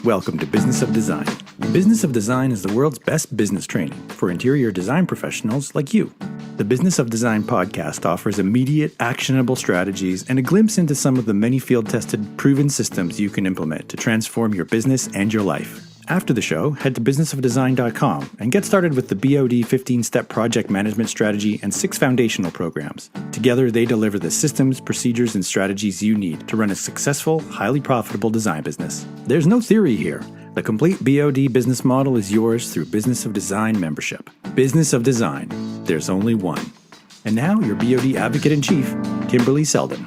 Welcome to Business of Design. Business of Design is the world's best business training for interior design professionals like you. The Business of Design podcast offers immediate, actionable strategies and a glimpse into some of the many field-tested, proven systems you can implement to transform your business and your life. After the show, head to businessofdesign.com and get started with the BOD 15-step project management strategy and 6 foundational programs. Together, they deliver the systems, procedures, and strategies you need to run a successful, highly profitable design business. There's no theory here. The complete BOD business model is yours through Business of Design membership. Business of Design. There's only one. And now, your BOD Advocate-in-Chief, Kimberley Seldon.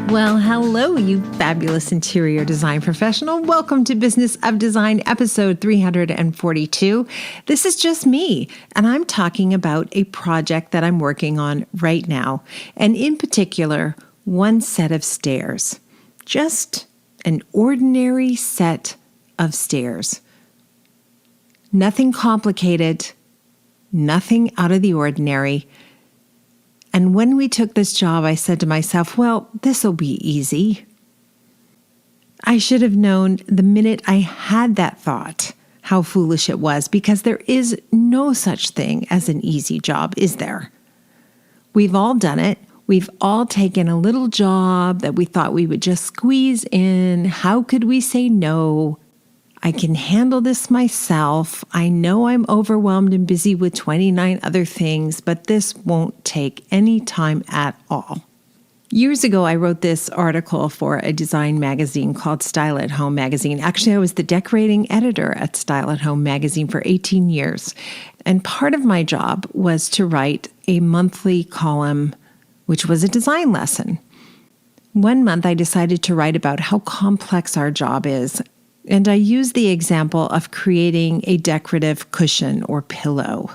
Well, hello, you fabulous interior design professional. Welcome to Business of Design, episode 342. This is just me, and I'm talking about a project that I'm working on right now, and in particular, one set of stairs. Just an ordinary set of stairs. Nothing complicated, nothing out of the ordinary. And when we took this job, I said to myself, well, this will be easy. I should have known the minute I had that thought how foolish it was, because there is no such thing as an easy job, is there? We've all done it. We've all taken a little job that we thought we would just squeeze in. How could we say no? I can handle this myself. I know I'm overwhelmed and busy with 29 other things, but this won't take any time at all. Years ago, I wrote this article for a design magazine called Style at Home magazine. Actually, I was the decorating editor at Style at Home magazine for 18 years. And part of my job was to write a monthly column, which was a design lesson. One month, I decided to write about how complex our job is. And I used the example of creating a decorative cushion or pillow.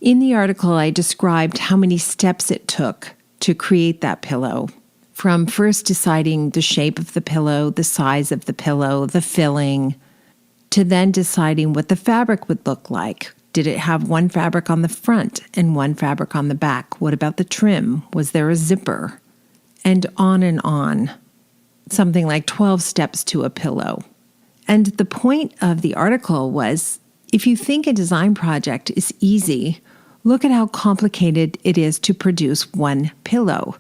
In the article, I described how many steps it took to create that pillow. From first deciding the shape of the pillow, the size of the pillow, the filling, to then deciding what the fabric would look like. Did it have one fabric on the front and one fabric on the back? What about the trim? Was there a zipper? And on. Something like 12 steps to a pillow. And the point of the article was, if you think a design project is easy, look at how complicated it is to produce one pillow.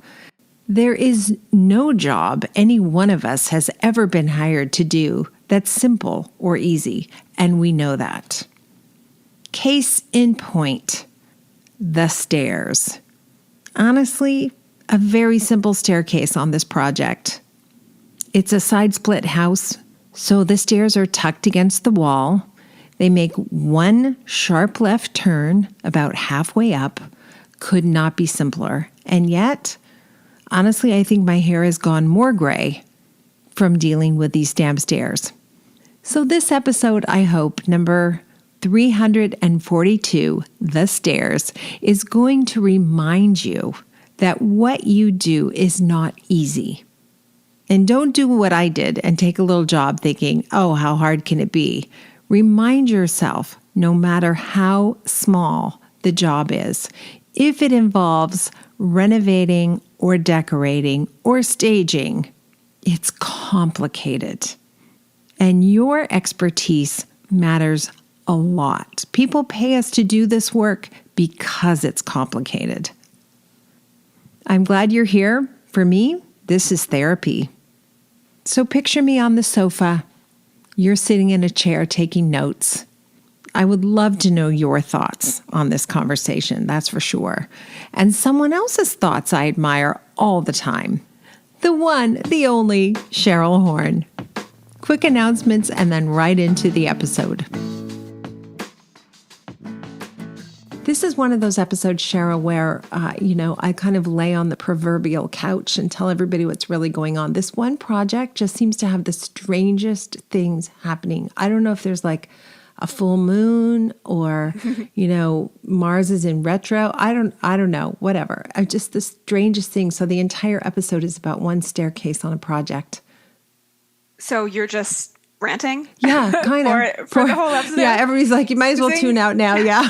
There is no job any one of us has ever been hired to do that's simple or easy, and we know that. Case in point, the stairs. Honestly, a very simple staircase on this project. It's a side-split house. So the stairs are tucked against the wall. They make one sharp left turn about halfway up. Could not be simpler. And yet, honestly, I think my hair has gone more gray from dealing with these damn stairs. So this episode, I hope, number 342, The Stairs, is going to remind you that what you do is not easy. And don't do what I did and take a little job thinking, oh, how hard can it be? Remind yourself, no matter how small the job is, if it involves renovating or decorating or staging, it's complicated. And your expertise matters a lot. People pay us to do this work because it's complicated. I'm glad you're here. For me, this is therapy. So picture me on the sofa. You're sitting in a chair taking notes. I would love to know your thoughts on this conversation, that's for sure. And someone else's thoughts I admire all the time. The one, the only, Cheryl Horn. Quick announcements and then right into the episode. This is one of those episodes, Cheryl, where, I kind of lay on the proverbial couch and tell everybody what's really going on. This one project just seems to have the strangest things happening. I don't know if there's like a full moon or, Mars is in retro. I don't know, whatever. Just the strangest thing. So the entire episode is about one staircase on a project. So you're just ranting? Yeah, kind of. For the whole episode? Yeah, everybody's like, you might as well tune out now, yeah.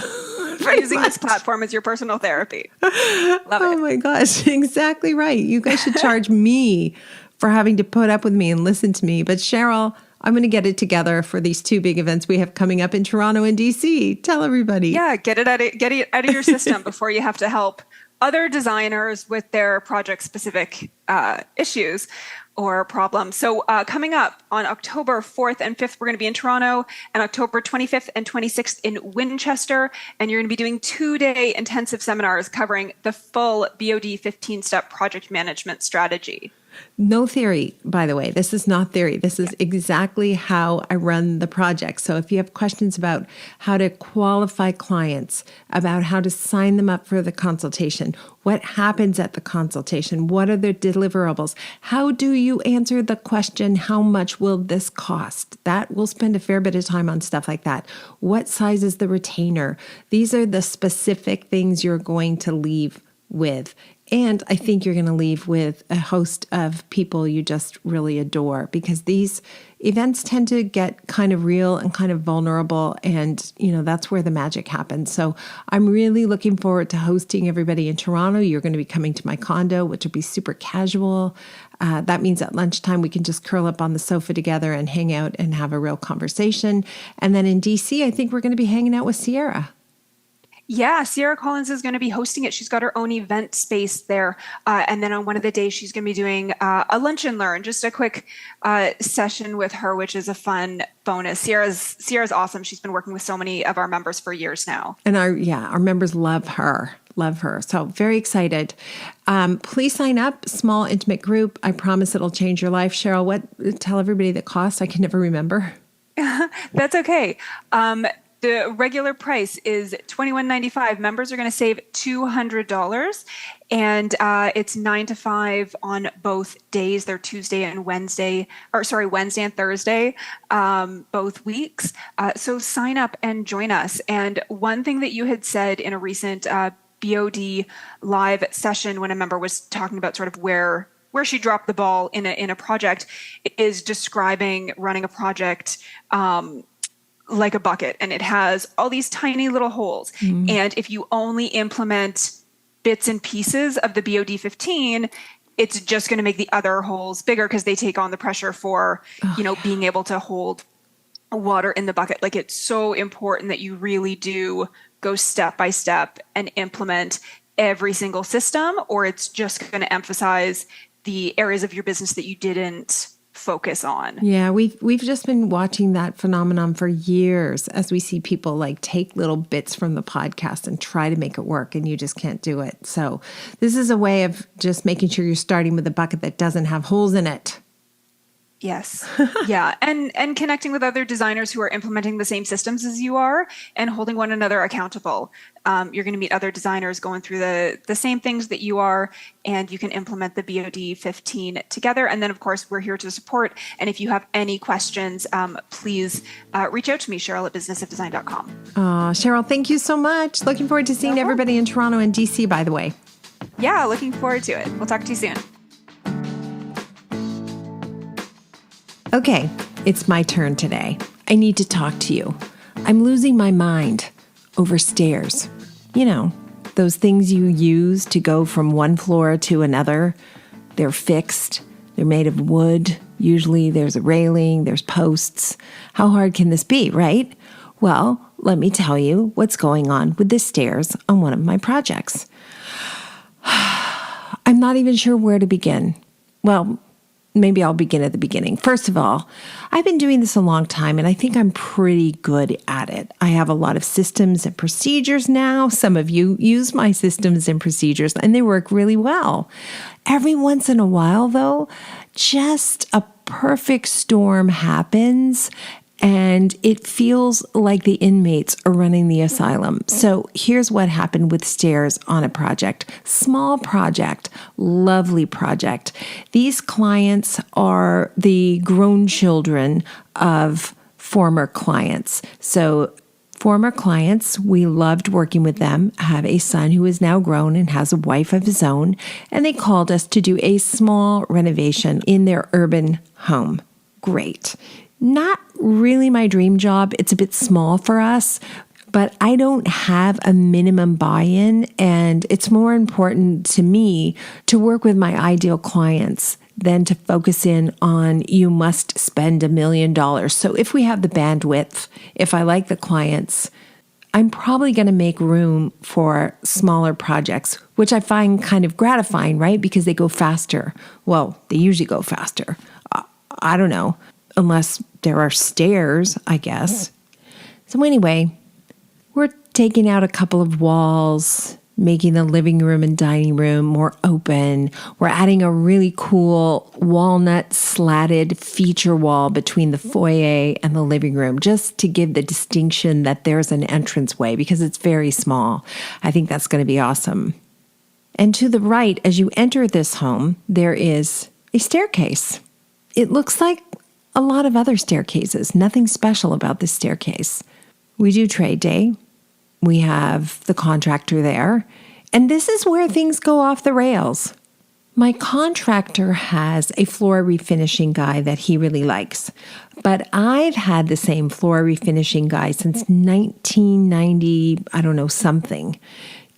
For using this platform as your personal therapy. Love it. Oh my gosh, exactly right. You guys should charge me for having to put up with me and listen to me. But Cheryl, I'm going to get it together for these two big events we have coming up in Toronto and DC. Tell everybody. Yeah, get it out of your system before you have to help other designers with their project-specific issues or problems. So coming up on October 4th and 5th, we're going to be in Toronto, and October 25th and 26th in Winchester. And you're going to be doing 2-day intensive seminars covering the full BOD 15-step project management strategy. No theory, by the way. This is not theory. This is exactly how I run the project. So if you have questions about how to qualify clients, about how to sign them up for the consultation, what happens at the consultation, what are their deliverables, how do you answer the question, how much will this cost? That we'll spend a fair bit of time on stuff like that. What size is the retainer? These are the specific things you're going to leave with. And I think you're going to leave with a host of people you just really adore, because these events tend to get kind of real and kind of vulnerable. And, that's where the magic happens. So I'm really looking forward to hosting everybody in Toronto. You're going to be coming to my condo, which will be super casual. That means at lunchtime, we can just curl up on the sofa together and hang out and have a real conversation. And then in DC, I think we're going to be hanging out with Sierra. Yeah, Sierra Collins is going to be hosting it. She's got her own event space there. And then on one of the days, she's going to be doing a lunch and learn, just a quick session with her, which is a fun bonus. Sierra's awesome. She's been working with so many of our members for years now. And our members love her. So very excited. Please sign up, small, intimate group. I promise it'll change your life. Cheryl, tell everybody the cost. I can never remember. That's okay. The regular price is $21.95. Members are going to save $200, and it's 9 to 5 on both days. They're Wednesday and Thursday, both weeks. So sign up and join us. And one thing that you had said in a recent BOD live session, when a member was talking about sort of where she dropped the ball in a project, is describing running a project like a bucket, and it has all these tiny little holes. Mm-hmm. And if you only implement bits and pieces of the BOD 15, it's just going to make the other holes bigger because they take on the pressure for, being able to hold water in the bucket. Like, it's so important that you really do go step by step and implement every single system, or it's just going to emphasize the areas of your business that you didn't focus on. Yeah, we've just been watching that phenomenon for years as we see people take little bits from the podcast and try to make it work, and you just can't do it. So this is a way of just making sure you're starting with a bucket that doesn't have holes in it. Yes. Yeah. And connecting with other designers who are implementing the same systems as you are and holding one another accountable. You're going to meet other designers going through the same things that you are, and you can implement the BOD 15 together. And then, of course, we're here to support. And if you have any questions, please reach out to me, Cheryl at businessofdesign.com. Cheryl, thank you so much. Looking forward to seeing everybody in Toronto and DC, by the way. Yeah, looking forward to it. We'll talk to you soon. Okay, it's my turn today. I need to talk to you. I'm losing my mind over stairs. Those things you use to go from one floor to another. They're fixed. They're made of wood. Usually there's a railing, there's posts. How hard can this be, right? Well, let me tell you what's going on with the stairs on one of my projects. I'm not even sure where to begin. Well, maybe I'll begin at the beginning. First of all, I've been doing this a long time, and I think I'm pretty good at it. I have a lot of systems and procedures now. Some of you use my systems and procedures, and they work really well. Every once in a while, though, just a perfect storm happens, and it feels like the inmates are running the asylum. So here's what happened with stairs on a project. Small project, lovely project. These clients are the grown children of former clients. So former clients, we loved working with them, have a son who is now grown and has a wife of his own, and they called us to do a small renovation in their urban home. Great. Not really my dream job. It's a bit small for us. But I don't have a minimum buy-in, and it's more important to me to work with my ideal clients than to focus in on you must spend $1 million. So if we have the bandwidth, if I like the clients, I'm probably going to make room for smaller projects, which I find kind of gratifying, right? Because they go faster. Well, they usually go faster. I don't know, unless there are stairs, I guess. So anyway, we're taking out a couple of walls, making the living room and dining room more open. We're adding a really cool walnut slatted feature wall between the foyer and the living room, just to give the distinction that there's an entranceway because it's very small. I think that's going to be awesome. And to the right, as you enter this home, there is a staircase. It looks like a lot of other staircases. Nothing special about this staircase. We do trade day. We have the contractor there, and this is where things go off the rails. My contractor has a floor refinishing guy that he really likes, but I've had the same floor refinishing guy since 1990, I don't know, something.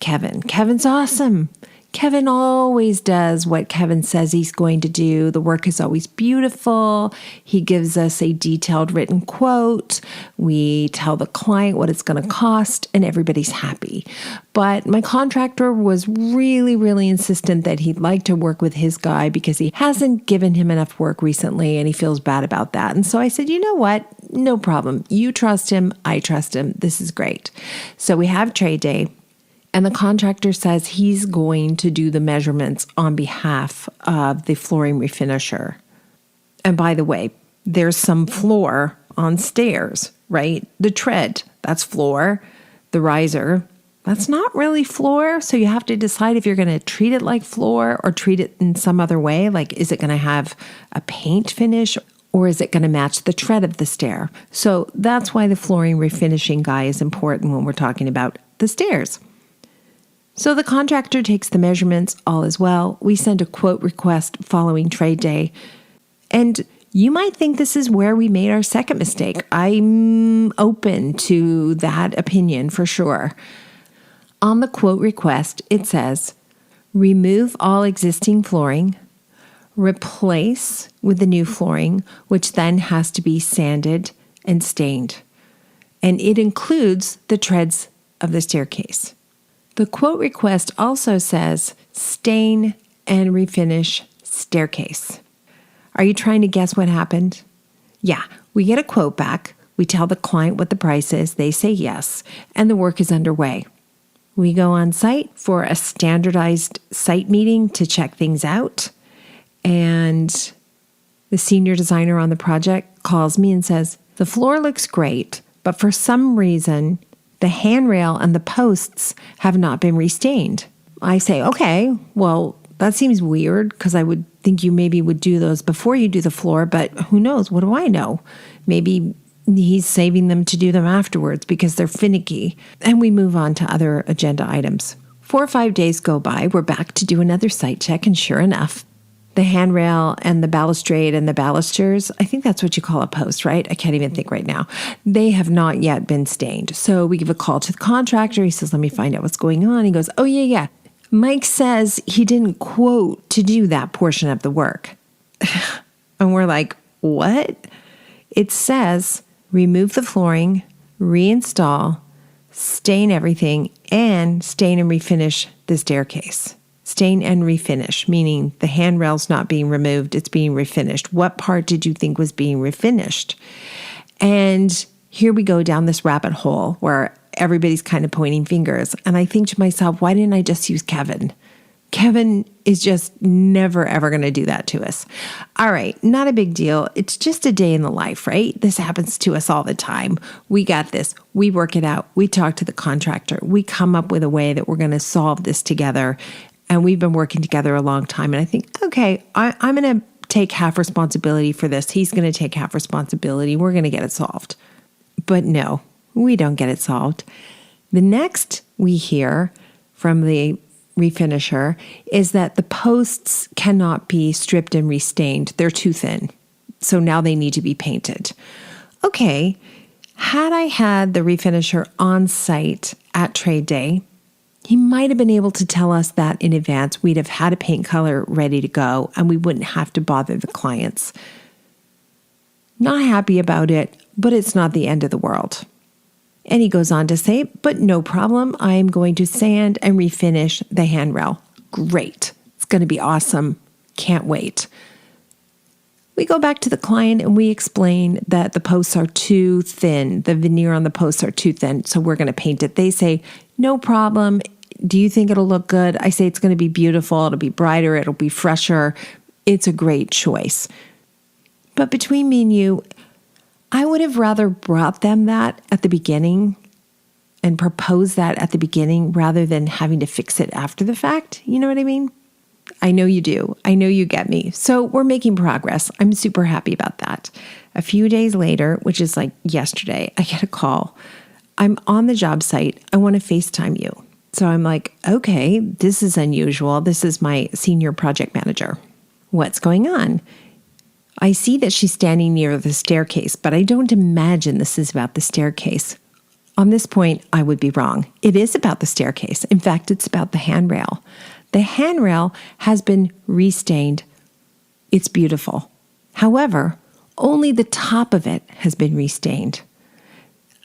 Kevin's awesome. Kevin always does what Kevin says he's going to do. The work is always beautiful. He gives us a detailed written quote. We tell the client what it's going to cost, and everybody's happy. But my contractor was really, really insistent that he'd like to work with his guy because he hasn't given him enough work recently, and he feels bad about that. And so I said, you know what? No problem. You trust him. I trust him. This is great. So we have trade day. And the contractor says he's going to do the measurements on behalf of the flooring refinisher. And by the way, there's some floor on stairs, right? The tread, that's floor. The riser, that's not really floor. So you have to decide if you're going to treat it like floor or treat it in some other way. Like, is it going to have a paint finish or is it going to match the tread of the stair? So that's why the flooring refinishing guy is important when we're talking about the stairs. So the contractor takes the measurements, all is well. We send a quote request following trade day. And you might think this is where we made our second mistake. I'm open to that opinion for sure. On the quote request, it says, remove all existing flooring, replace with the new flooring, which then has to be sanded and stained. And it includes the treads of the staircase. The quote request also says, stain and refinish staircase. Are you trying to guess what happened? Yeah, we get a quote back. We tell the client what the price is. They say yes, and the work is underway. We go on site for a standardized site meeting to check things out. And the senior designer on the project calls me and says, the floor looks great, but for some reason, the handrail and the posts have not been restained. I say, okay, well, that seems weird because I would think you maybe would do those before you do the floor, but who knows? What do I know? Maybe he's saving them to do them afterwards because they're finicky. And we move on to other agenda items. 4 or 5 days go by. We're back to do another site check, and sure enough, the handrail and the balustrade and the balusters, I think that's what you call a post, right? I can't even think right now. They have not yet been stained. So we give a call to the contractor. He says, let me find out what's going on. He goes, oh, yeah. Mike says he didn't quote to do that portion of the work. And we're like, what? It says remove the flooring, reinstall, stain everything, and stain and refinish the staircase. Stain and refinish, meaning the handrail's not being removed, it's being refinished. What part did you think was being refinished? And here we go down this rabbit hole where everybody's kind of pointing fingers. And I think to myself, why didn't I just use Kevin? Kevin is just never, ever going to do that to us. All right, not a big deal. It's just a day in the life, right? This happens to us all the time. We got this. We work it out. We talk to the contractor. We come up with a way that we're going to solve this together. And we've been working together a long time. And I think, okay, I'm going to take half responsibility for this. He's going to take half responsibility. We're going to get it solved. But no, we don't get it solved. The next we hear from the refinisher is that the posts cannot be stripped and restained. They're too thin. So now they need to be painted. Okay, Had I had the refinisher on site at trade day, he might have been able to tell us that in advance. We'd have had a paint color ready to go and we wouldn't have to bother the clients. Not happy about it, but it's not the end of the world. And he goes on to say, but no problem, I'm going to sand and refinish the handrail. Great. It's going to be awesome. Can't wait. We go back to the client and we explain that the posts are too thin. The veneer on the posts are too thin, so we're going to paint it. They say, no problem. Do you think it'll look good? I say it's going to be beautiful. It'll be brighter. It'll be fresher. It's a great choice. But between me and you, I would have rather brought them that at the beginning and proposed that at the beginning rather than having to fix it after the fact. You know what I mean? I know you do. I know you get me. So we're making progress. I'm super happy about that. A few days later, which is like yesterday, I get a call. I'm on the job site. I want to FaceTime you. So I'm like, okay, this is unusual. This is my senior project manager. What's going on? I see that she's standing near the staircase, but I don't imagine this is about the staircase. On this point, I would be wrong. It is about the staircase. In fact, it's about the handrail. The handrail has been restained. It's beautiful. However, only the top of it has been restained.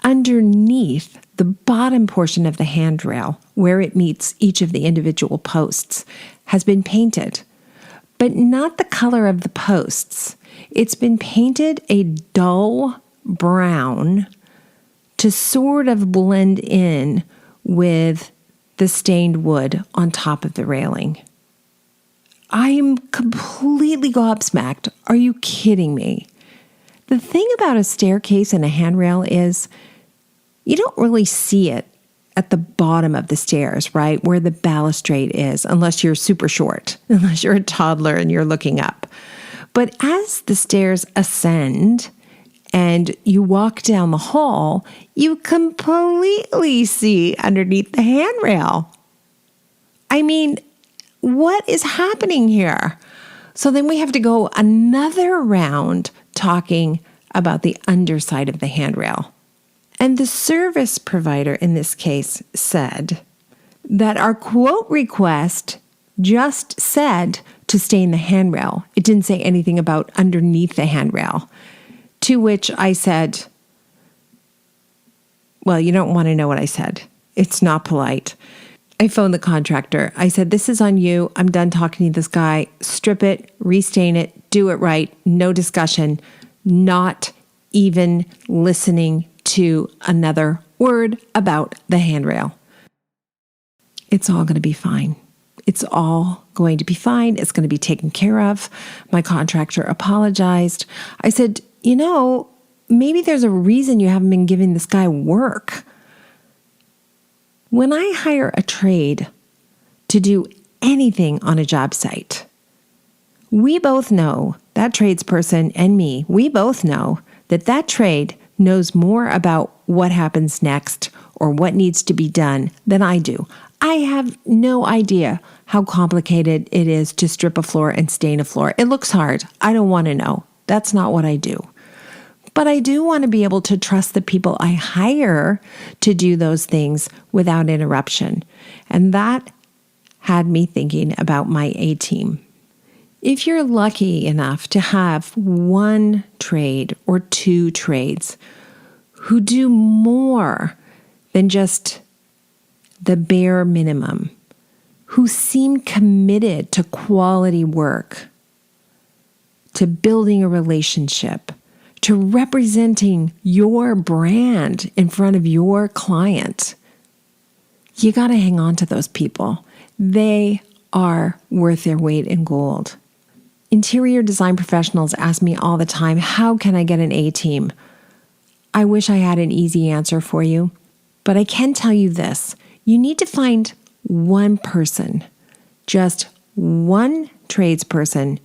Underneath, the bottom portion of the handrail, where it meets each of the individual posts, has been painted, but not the color of the posts. It's been painted a dull brown to sort of blend in with the stained wood on top of the railing. I'm completely gobsmacked. Are you kidding me? The thing about a staircase and a handrail is you don't really see it at the bottom of the stairs, right? Where the balustrade is, unless you're super short, unless you're a toddler and you're looking up. But as the stairs ascend and you walk down the hall, you completely see underneath the handrail. I mean, what is happening here? So then we have to go another round talking about the underside of the handrail. And the service provider in this case said that our quote request just said to stain the handrail. It didn't say anything about underneath the handrail. To which I said, well, you don't want to know what I said. It's not polite. I phoned the contractor. I said, this is on you. I'm done talking to this guy. Strip it, restain it, do it right. No discussion. Not even listening to another word about the handrail. It's all going to be fine. It's all going to be fine. It's going to be taken care of. My contractor apologized. I said, you know, maybe there's a reason you haven't been giving this guy work. When I hire a trade to do anything on a job site, we both know, that tradesperson and me, we both know that that trade knows more about what happens next or what needs to be done than I do. I have no idea how complicated it is to strip a floor and stain a floor. It looks hard. I don't want to know. That's not what I do. But I do want to be able to trust the people I hire to do those things without interruption. And that had me thinking about my A-team. If you're lucky enough to have one trade or two trades who do more than just the bare minimum, who seem committed to quality work, to building a relationship, to representing your brand in front of your client, you got to hang on to those people. They are worth their weight in gold. Interior design professionals ask me all the time, how can I get an A-team? I wish I had an easy answer for you, but I can tell you this. You need to find one person, just one tradesperson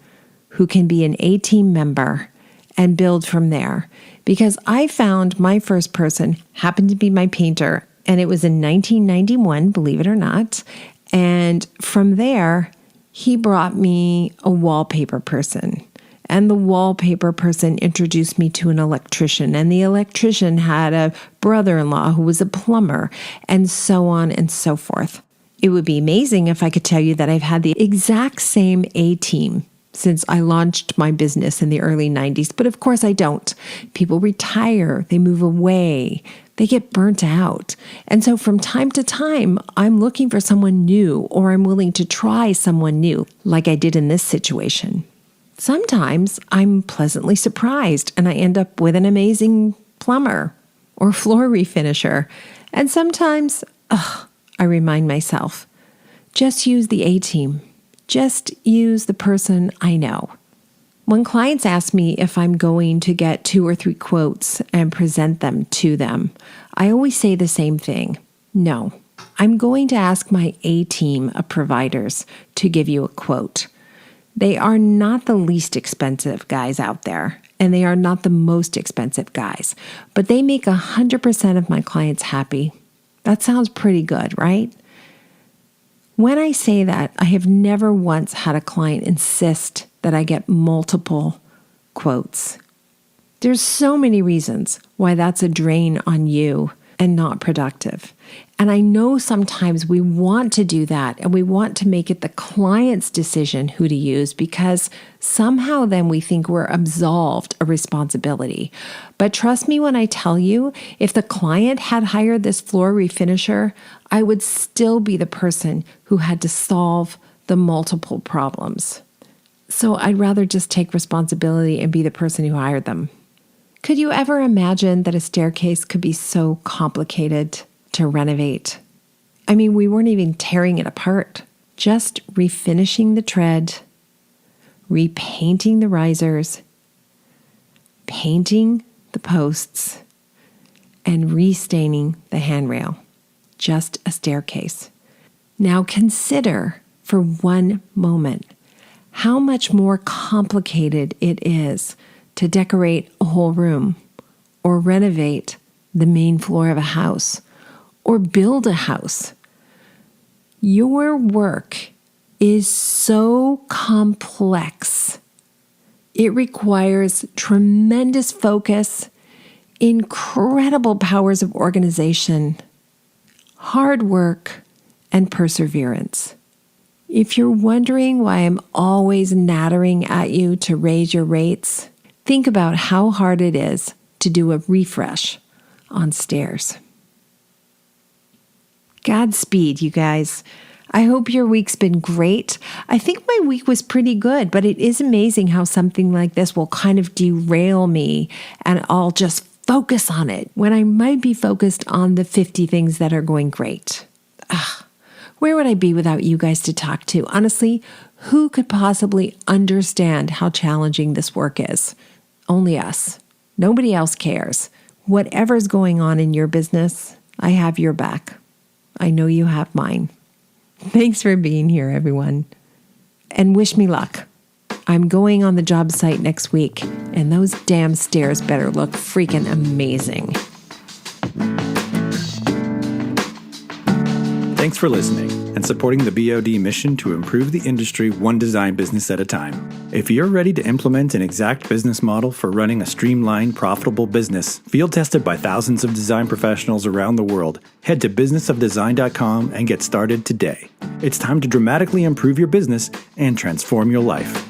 who can be an A-team member and build from there. Because I found my first person happened to be my painter, and it was in 1991, believe it or not. And from there, he brought me a wallpaper person. And the wallpaper person introduced me to an electrician, and the electrician had a brother-in-law who was a plumber, and so on and so forth. It would be amazing if I could tell you that I've had the exact same A-team since I launched my business in the early 90s, but of course I don't. People retire, they move away, they get burnt out. And so from time to time, I'm looking for someone new, or I'm willing to try someone new, like I did in this situation. Sometimes I'm pleasantly surprised and I end up with an amazing plumber or floor refinisher. And sometimes, I remind myself, just use the A-team. Just use the person I know. When clients ask me if I'm going to get 2 or 3 quotes and present them to them, I always say the same thing. No, I'm going to ask my A-team of providers to give you a quote. They are not the least expensive guys out there, and they are not the most expensive guys, but they make 100% of my clients happy. That sounds pretty good, right? When I say that, I have never once had a client insist that I get multiple quotes. There's so many reasons why that's a drain on you and not productive. And I know sometimes we want to do that and we want to make it the client's decision who to use because somehow then we think we're absolved a responsibility. But trust me when I tell you, if the client had hired this floor refinisher, I would still be the person who had to solve the multiple problems. So I'd rather just take responsibility and be the person who hired them. Could you ever imagine that a staircase could be so complicated to renovate? I mean, we weren't even tearing it apart, just refinishing the tread, repainting the risers, painting the posts, and restaining the handrail. Just a staircase. Now consider for one moment how much more complicated it is to decorate a whole room, or renovate the main floor of a house, or build a house. Your work is so complex. It requires tremendous focus, incredible powers of organization, hard work, and perseverance. If you're wondering why I'm always nattering at you to raise your rates, think about how hard it is to do a refresh on stairs. Godspeed, you guys. I hope your week's been great. I think my week was pretty good, but it is amazing how something like this will kind of derail me and I'll just focus on it when I might be focused on the 50 things that are going great. Where would I be without you guys to talk to? Honestly, who could possibly understand how challenging this work is? Only us. Nobody else cares. Whatever's going on in your business, I have your back. I know you have mine. Thanks for being here, everyone. And wish me luck. I'm going on the job site next week, and those damn stairs better look freaking amazing. Thanks for listening and supporting the BOD mission to improve the industry one design business at a time. If you're ready to implement an exact business model for running a streamlined, profitable business, field tested by thousands of design professionals around the world, head to businessofdesign.com and get started today. It's time to dramatically improve your business and transform your life.